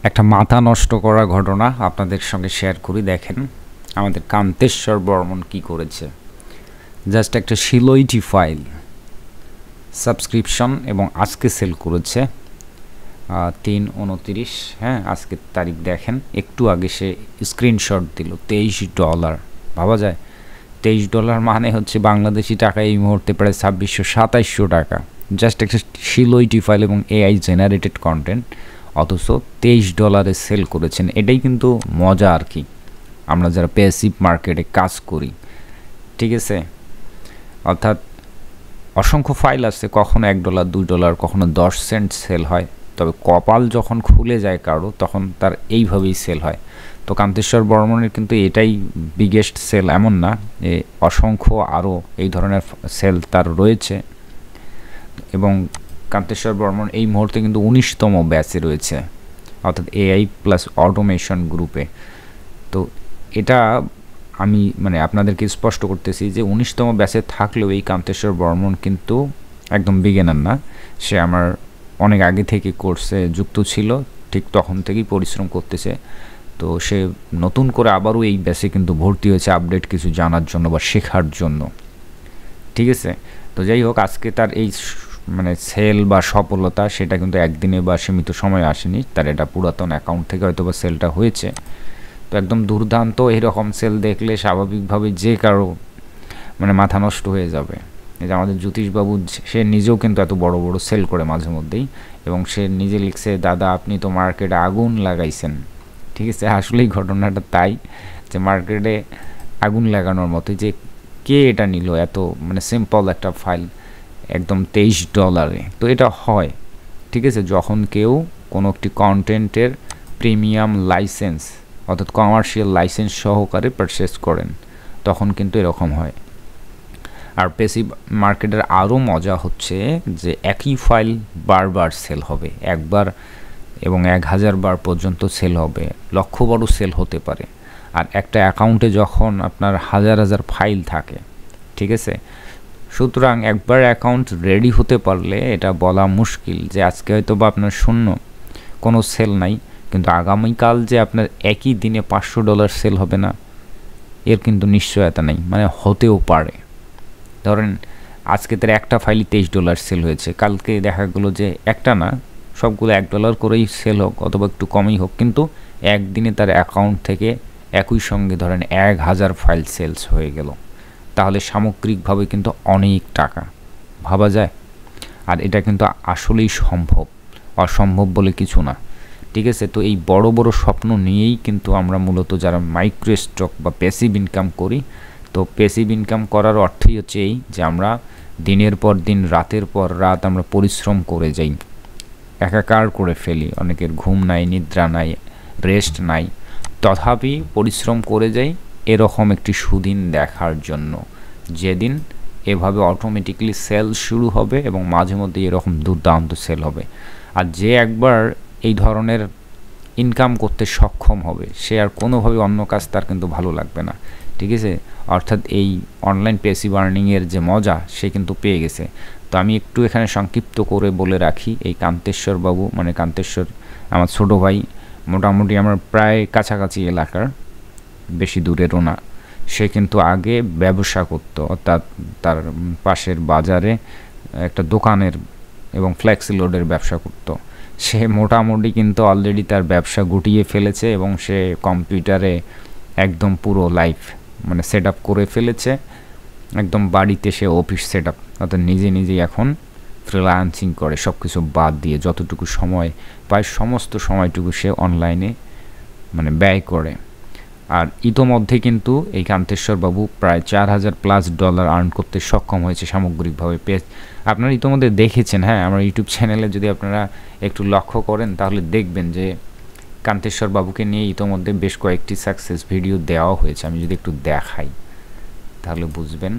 একটা মাথা নষ্ট করা ঘটনা আপনাদের সঙ্গে শেয়ার করি। দেখেন আমাদের কান্তেশ্বর বর্মন কি করেছে। জাস্ট একটা শিলইটি ফাইল সাবস্ক্রিপশন এবং আজকে সেল করেছে 3/29। হ্যাঁ, আজকের তারিখ দেখেন, একটু আগে সে স্ক্রিনশট দিল $23। ভাবা যায় $23 মানে হচ্ছে বাংলাদেশি টাকা এই মুহূর্তে প্রায় 2600-2700 টাকা। জাস্ট একটা শিলইটি ফাইল এবং এআই জেনারেটেড কন্টেন্ট, অথচ $23 সেল করেছেন। এটাই কিন্তু মজা আর কি, আমরা যারা প্যাসিভ মার্কেটে কাজ করি। ঠিক আছে, অর্থাৎ অসংখ্য ফাইল আছে, কখনো $1, $2, কখনো 10 সেন্ট সেল হয়, তবে কপাল যখন খুলে যায় কারো তখন তার এইভাবেই সেল হয়। তো কান্তেশ্বর বর্মনের কিন্তু এটাই বিগেস্ট সেল এমন না, অসংখ্য আরও এই ধরনের সেল তার রয়েছে। এবং কান্তেশ্বর বর্মন এই মুহূর্তে কিন্তু 19তম ব্যাচে রয়েছে, অর্থাৎ এআই প্লাস অটোমেশন গ্রুপে। তো এটা আমি আপনাদেরকে স্পষ্ট করতেছি যে 19তম ব্যাচে থাকলেও এই কান্তেশ্বর বর্মন কিন্তু একদম বিগিনার না। সে আমার অনেক আগে থেকে কোর্সে যুক্ত ছিল, ঠিক তখন থেকেই পরিশ্রম করতেছে। তো সে নতুন করে আবারও এই ব্যাচে কিন্তু ভর্তি হয়েছে আপডেট কিছু জানার জন্য বা শেখার জন্য। ঠিক আছে, তো যাই হোক, আজকে তার এই সেল বা সফলতা সেটা কিন্তু একদিনে বা সীমিত সময় আসেনি, তার এটা পুরাতন অ্যাকাউন্ট থেকে হয়তো বা সেলটা হয়েছে। তো একদম দুর্দান্ত এরকম সেল দেখলে স্বাভাবিকভাবে যে কারো মাথা নষ্ট হয়ে যাবে। এই যে আমাদের জ্যোতিষবাবু, সে নিজেও কিন্তু এত বড় বড় সেল করে মাঝে মধ্যেই, এবং সে নিজে লিখছে, দাদা আপনি তো মার্কেটে আগুন লাগাইছেন। ঠিক আছে, আসলেই ঘটনাটা তাই, যে মার্কেটে আগুন লাগানোর মতো। যে কে এটা নিল এত সিম্পল একটা ফাইল একদম $23। তো এটা হয়, ঠিক আছে, যখন কেউ কোনো একটি কন্টেন্টের প্রিমিয়াম লাইসেন্স অর্থাৎ কমার্শিয়াল লাইসেন্স সহকারে পারচেস করেন, তখন কিন্তু এরকম হয়। আর প্যাসিভ মার্কেটের আরও মজা হচ্ছে যে একই ফাইল বারবার সেল হবে, একবার এবং 1000 বার পর্যন্ত সেল হবে, লক্ষ বারও সেল হতে পারে। আর একটা অ্যাকাউন্টে যখন আপনার হাজার হাজার ফাইল থাকে, ঠিক আছে, সুতরাং একবার অ্যাকাউন্ট রেডি হতে পারলে এটা বলা মুশকিল যে আজকে হয়তো বা আপনার শূন্য, কোনো সেল নাই, কিন্তু আগামীকাল যে আপনার একই দিনে $500 সেল হবে না, এর কিন্তু নিশ্চয়তা নেই, হতেও পারে। ধরেন আজকে তার একটা ফাইলই $23 সেল হয়েছে, কালকে দেখা গেলো যে একটা না, সবগুলো $1 করেই সেল হোক অথবা একটু কমই হোক, কিন্তু একদিনে তার অ্যাকাউন্ট থেকে একই সঙ্গে ধরেন 1000 ফাইল সেলস হয়ে গেল, তাহলে সামগ্রিকভাবে কিন্তু অনেক টাকা। ভাবা যায়? আর এটা কিন্তু আসলেই সম্ভব, অসম্ভব বলে কিছু না। ঠিক আছে, তো এই বড় বড় স্বপ্ন নিয়েই কিন্তু আমরা মূলত যারা মাইক্রো স্টক বা প্যাসিভ ইনকাম করি, তো প্যাসিভ ইনকাম করার অর্থই হচ্ছে এই যে আমরা দিনের পর দিন, রাতের পর রাত আমরা পরিশ্রম করে যাই, একাকার করে ফেলি, অনেকের ঘুম নাই, নিদ্রা নাই, রেস্ট নাই, তথাপি পরিশ্রম করে যাই এরকম একটি সুদিন দেখার জন্য, যেদিন এভাবে অটোমেটিকলি সেল শুরু হবে এবং মাঝে মধ্যে এরকম দুর্দান্ত সেল হবে। আর যে একবার এই ধরনের ইনকাম করতে সক্ষম হবে, সে আর কোনোভাবে অন্য কাজ তার কিন্তু ভালো লাগবে না। ঠিক আছে, অর্থাৎ এই অনলাইন প্যাসিভ আর্নিংয়ের যে মজা সে কিন্তু পেয়ে গেছে। তো আমি একটু এখানে সংক্ষিপ্ত করে বলে রাখি, এই কান্তেশ্বর বাবু কান্তেশ্বর আমার ছোটো ভাই, মোটামুটি আমার প্রায় কাছাকাছি এলাকার, বেশি দূরেরও না। সে কিন্তু আগে ব্যবসা করতো, অর্থাৎ তার পাশের বাজারে একটা দোকানের এবং ফ্লেক্সি লোডের ব্যবসা করতো। সে মোটামুটি কিন্তু অলরেডি তার ব্যবসা গুটিয়ে ফেলেছে এবং সে কম্পিউটারে একদম পুরো লাইফ সেট আপ করে ফেলেছে, একদম বাড়িতে সে অফিস সেট আপ, অর্থাৎ নিজেই এখন ফ্রিল্যান্সিং করে, সব কিছু বাদ দিয়ে যতটুকু সময় পায় সমস্ত সময়টুকু সে অনলাইনে ব্যয় করে। আর ইতোমধ্যে কিন্তু এই কান্তেশ্বর বাবু প্রায় $4000+ আর্ন করতে সক্ষম হয়েছে সামগ্রিকভাবে। আপনারা ইতোমধ্যে দেখেছেন, হ্যাঁ, আমার ইউটিউব চ্যানেলে যদি আপনারা একটু লক্ষ্য করেন তাহলে দেখবেন যে কান্তেশ্বর বাবুকে নিয়ে ইতোমধ্যে বেশ কয়েকটি সাকসেস ভিডিও দেওয়া হয়েছে। আমি যদি একটু দেখাই তাহলে বুঝবেন।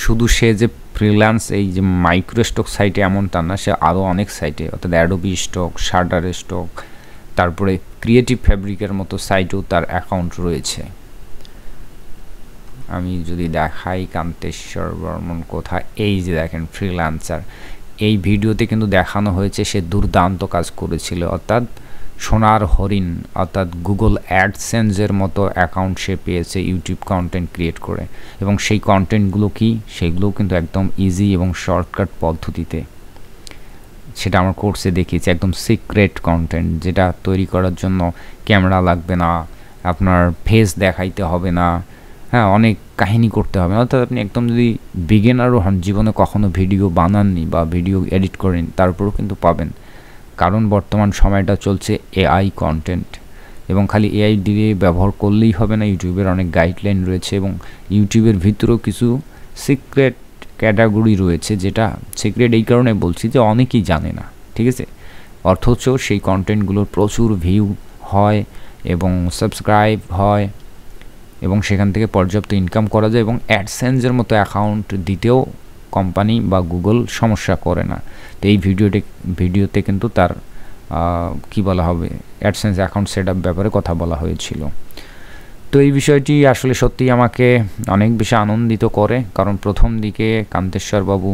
শুধু সে যে ফ্রিল্যান্স এই যে মাইক্রো স্টক সাইটে এমন তা না, সে আরও অনেক সাইটে, অর্থাৎ অ্যাডোবি স্টক, শাটার স্টক, তারপরে ক্রিয়েটিভ ফ্যাব্রিকের মতো সাইটেও তার অ্যাকাউন্ট রয়েছে। আমি যদি দেখাই কান্তেশ্বর বর্মন কোথায়, এই যে দেখেন ফ্রিল্যান্সার, এই ভিডিওতে কিন্তু দেখানো হয়েছে সে দুর্দান্ত কাজ করেছিল, অর্থাৎ সোনার হরিণ, অর্থাৎ গুগল অ্যাডসেন্সের মতো অ্যাকাউন্ট সে পেয়েছে ইউটিউব কন্টেন্ট ক্রিয়েট করে। এবং সেই কন্টেন্টগুলো কি, সেগুলোও কিন্তু একদম ইজি এবং শর্টকাট পদ্ধতিতে, সেটা আমার কোর্সে দেখিয়েছি, একদম সিক্রেট কন্টেন্ট, যেটা তৈরি করার জন্য ক্যামেরা লাগবে না, আপনার ফেস দেখাইতে হবে না, হ্যাঁ, অনেক কাহিনী করতে হবে না। অর্থাৎ আপনি একদম যদি বিগিনারও হন, জীবনে কখনো ভিডিও বানাননি বা ভিডিও এডিট করেন, তারপরেও কিন্তু পাবেন। কারণ বর্তমান সময়টা চলছে এআই কন্টেন্ট, এবং খালি এআই দিয়ে ব্যবহার করলেই হবে না, ইউটিউবের অনেক গাইডলাইন রয়েছে এবং ইউটিউবের ভিতরেও কিছু সিক্রেট ক্যাটাগরি রয়েছে, যেটা সিক্রেট এই কারণে বলছি যে অনেকেই জানে না, ঠিক আছে। অথচ সেই কন্টেন্টগুলোর প্রচুর ভিউ হয় এবং সাবস্ক্রাইব হয় এবং সেখান থেকে পর্যাপ্ত ইনকাম করা যায়, এবং অ্যাডসেন্সের মতো অ্যাকাউন্ট দিতেও কোম্পানি বা গুগল সমস্যা করে না। তো এই ভিডিওতে কিন্তু তার কি বলা হবে, অ্যাডসেন্স অ্যাকাউন্ট সেটআপ ব্যাপারে কথা বলা হয়েছিল। তো এই বিষয়টি আসলে সত্যিই আমাকে অনেক বেশি আনন্দিত করে, কারণ প্রথম দিকে কান্তেশ্বর বাবু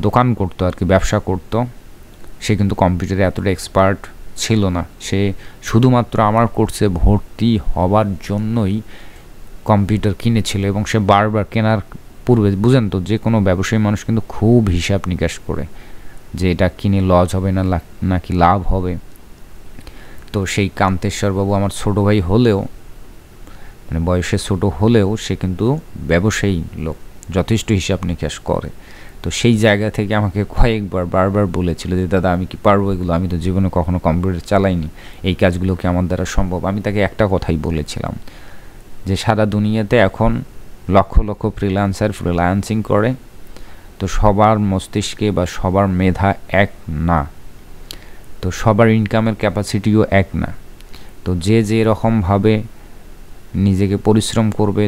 দোকান করতো আর কি, ব্যবসা করতো। সে কিন্তু কম্পিউটারে এতটা এক্সপার্ট ছিল না, সে শুধুমাত্র আমার কোর্সে ভর্তি হওয়ার জন্যই কম্পিউটার কিনেছিল, এবং সে বারবার কেনার পূর্বে, বুঝেন তো, যে কোনো ব্যবসায়ী মানুষ কিন্তু খুব হিসাব নিকাশ করে যে এটা কিনে লস হবে না নাকি লাভ হবে। তো সেই কান্তেশ্বর বাবু আমার ছোটো ভাই হলেও, মানে বয়সে ছোট হলেও, সে কিন্তু ব্যবসায়ী লোক, যথেষ্ট হিসাব নিকাশ করে। তো সেই জায়গা থেকে আমাকে বারবার বলেছিল যে দাদা আমি কি পারবো এগুলো, আমি তো জীবনে কখনো কম্পিউটার চালাইনি, এই কাজগুলো কি আমার দ্বারা সম্ভব। আমি তাকে একটা কথাই বলেছিলাম যে সারা দুনিয়াতে এখন লক্ষ লক্ষ ফ্রিল্যান্সিং করে, তো সবার মস্তিষ্কে বা সবার মেধা এক না, তো সবার ইনকামের ক্যাপাসিটিও এক না। তো যে রকমভাবে নিজেকে পরিশ্রম করবে,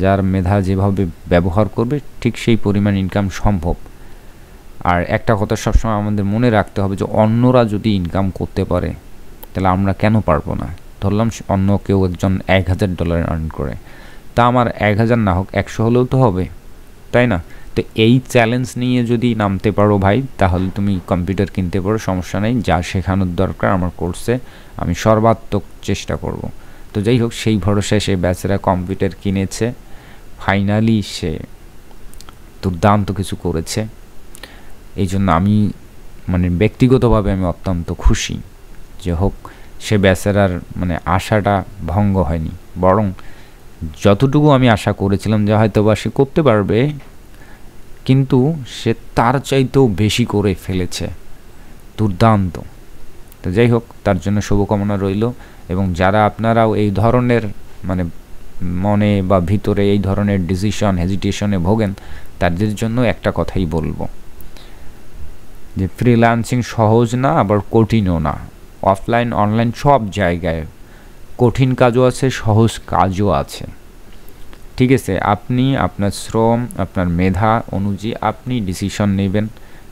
যার মেধা যেভাবে ব্যবহার করবে, ঠিক সেই পরিমাণ ইনকাম সম্ভব। আর একটা কথা সবসময় আমাদের মনে রাখতে হবে যে অন্যরা যদি ইনকাম করতে পারে, তাহলে আমরা কেন পারবো না। ধরলাম অন্য কেউ একজন $1000 আর্ন করে, তা আমার 1000 না হোক 100 হলেও তো হবে, তাই না। তো এই চ্যালেঞ্জ নিয়ে যদি নামতে পারো ভাই, তাহলে তুমি কম্পিউটার কিনতে পারো, সমস্যা নেই। যা শেখানোর দরকার আমার কোর্সে আমি সর্বাত্মক চেষ্টা করব। তো যাই হোক, সেই ভরসায় সে বেচারা কম্পিউটার কিনেছে, ফাইনালি সে দুর্দান্ত কিছু করেছে। এই জন্য আমি মানে ব্যক্তিগতভাবে আমি অত্যন্ত খুশি যে হোক, সে বেচারার মানে আশাটা ভঙ্গ হয়নি, বরং যতটুকু আমি আশা করেছিলাম যে হয়তো বা সে করতে পারবে, কিন্তু সে তার চাইতেও বেশি করে ফেলেছে, দুর্দান্ত। তো যাই হোক, তার জন্য শুভকামনা রইল। এবং যারা আপনারাও এই ধরনের মানে মনে বা ভিতরে এই ধরনের হেজিটেশনে ভোগেন, তাদের জন্য একটা কথাই বলবো যে ফ্রিল্যান্সিং সহজ না, আবার কঠিনও না। অফলাইন অনলাইন সব জায়গায় কঠিন কাজও আছে, সহজ কাজও আছে, ঠিক আছে। আপনি আপনার শ্রম, আপনার মেধা অনুযায়ী আপনি ডিসিশন নেবেন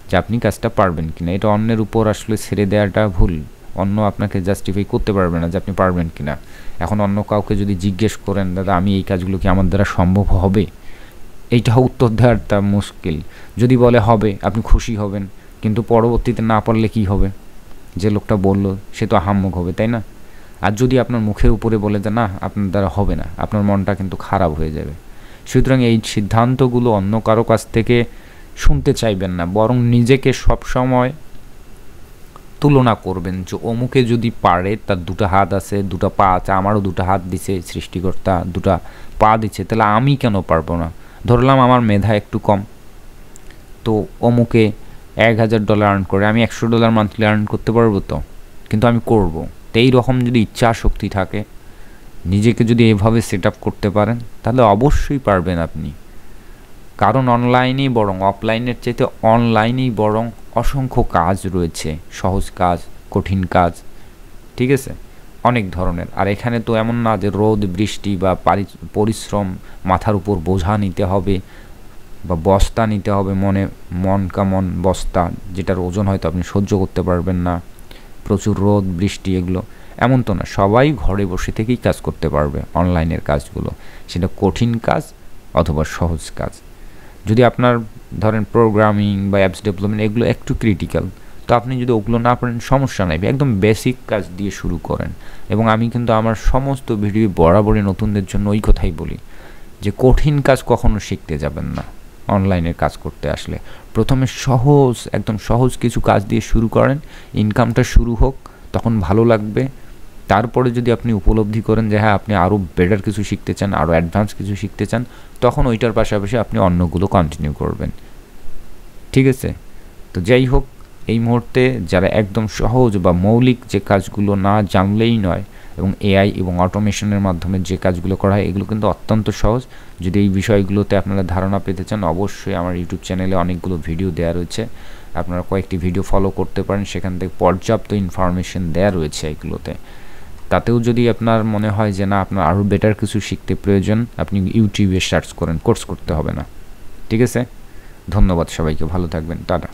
যে আপনি কাজটা পারবেন কিনা। এটা অন্যের উপর আসলে ছেড়ে দেওয়াটা ভুল। অন্য আপনাকে জাস্টিফাই করতে পারবে না যে আপনি পারবেন কিনা। এখন অন্য কাউকে যদি জিজ্ঞেস করেন দাদা আমি এই কাজগুলো কি আমার দ্বারা সম্ভব হবে, এইটা উত্তর দেওয়াটা মুশকিল। যদি বলে হবে, আপনি খুশি হবেন, কিন্তু পরবর্তীতে না পারলে কি হবে, যে লোকটা বলল সে তো আহাম্মক হবে, তাই না। আর যদি আপনার মুখের উপরে বলে যে না আপনার দ্বারা হবে না, আপনার মনটা কিন্তু খারাপ হয়ে যাবে। সুতরাং এই সিদ্ধান্তগুলো অন্য কারো কাছ থেকে শুনতে চাইবেন না, বরং নিজেকে সবসময় তুলনা করবেন যে অমুকে যদি পারে, তার দুটো হাত আছে, দুটো পা আছে, আমারও দুটো হাত দিছে সৃষ্টিকর্তা, দুটো পা দিচ্ছে, তাহলে আমি কেন পারবো না। ধরলাম আমার মেধা একটু কম, তো অমুকে $1000 আর্ন করে, আমি $100 মান্থলি আর্ন করতে পারবো, তো কিন্তু আমি করবো। তো এইরকম যদি ইচ্ছা শক্তি থাকে, নিজেকে যদি এভাবে সেট আপ করতে পারেন, তাহলে অবশ্যই পারবেন আপনি। কারণ অনলাইনেই বরং অফলাইনের চাইতে অনলাইনেই বরং অসংখ্য কাজ রয়েছে, সহজ কাজ, কঠিন কাজ, ঠিক আছে, অনেক ধরনের। আর এখানে তো এমন না যে রোদ বৃষ্টি বা পরিশ্রম, মাথার উপর বোঝা নিতে হবে বা বস্তা নিতে হবে, মন কামন বস্তা, যেটার ওজন হয়তো আপনি সহ্য করতে পারবেন না, প্রচুর রোদ বৃষ্টি, এগুলো এমন তো না। সবাই ঘরে বসে থেকেই কাজ করতে পারবে অনলাইনের কাজগুলো, সেটা কঠিন কাজ অথবা সহজ কাজ। যদি আপনার ধরেন প্রোগ্রামিং বা অ্যাপস ডেভেলপমেন্ট এগুলো একটু ক্রিটিক্যাল, তো আপনি যদি ওগুলো না পারেন সমস্যা নাই, একদম বেসিক কাজ দিয়ে শুরু করেন। এবং আমি কিন্তু আমার সমস্ত ভিডিও বরাবরই নতুনদের জন্য ওই কথাই বলি যে কঠিন কাজ কখনো শিখতে যাবেন না অনলাইনের কাজ করতে আসলে। প্রথমে একদম সহজ কিছু কাজ দিয়ে শুরু করেন, ইনকামটা শুরু হোক, তখন ভালো লাগবে। তারপরে যদি আপনি উপলব্ধি করেন যে হ্যাঁ আপনি আরও বেটার কিছু শিখতে চান, আরও অ্যাডভান্স কিছু শিখতে চান, তখন ওইটার পাশাপাশি আপনি অন্যগুলো কন্টিনিউ করবেন। ঠিক আছে? তো যাই হোক, এই মুহূর্তে যারা একদম সহজ বা মৌলিক যে কাজগুলো না জানলেই নয়, এবং এআই এবং অটোমেশনের মাধ্যমে যে কাজগুলো করা হয় এগুলো কিন্তু অত্যন্ত সহজ। যদি এই বিষয়গুলোতে আপনারা ধারণা পেতে চান, অবশ্যই আমার ইউটিউব চ্যানেলে অনেকগুলো ভিডিও দেওয়া রয়েছে, আপনারা কয়েকটি ভিডিও ফলো করতে পারেন, সেখান থেকে পর্যাপ্ত ইনফরমেশন দেওয়া রয়েছে এগুলোতে। তাতেও যদি আপনার মনে হয় যে না আপনার আরও বেটার কিছু শিখতে প্রয়োজন, আপনি ইউটিউবে সার্চ করেন, কোর্স করতে হবে না। ঠিক আছে? ধন্যবাদ সবাইকে, ভালো থাকবেন, টাটা।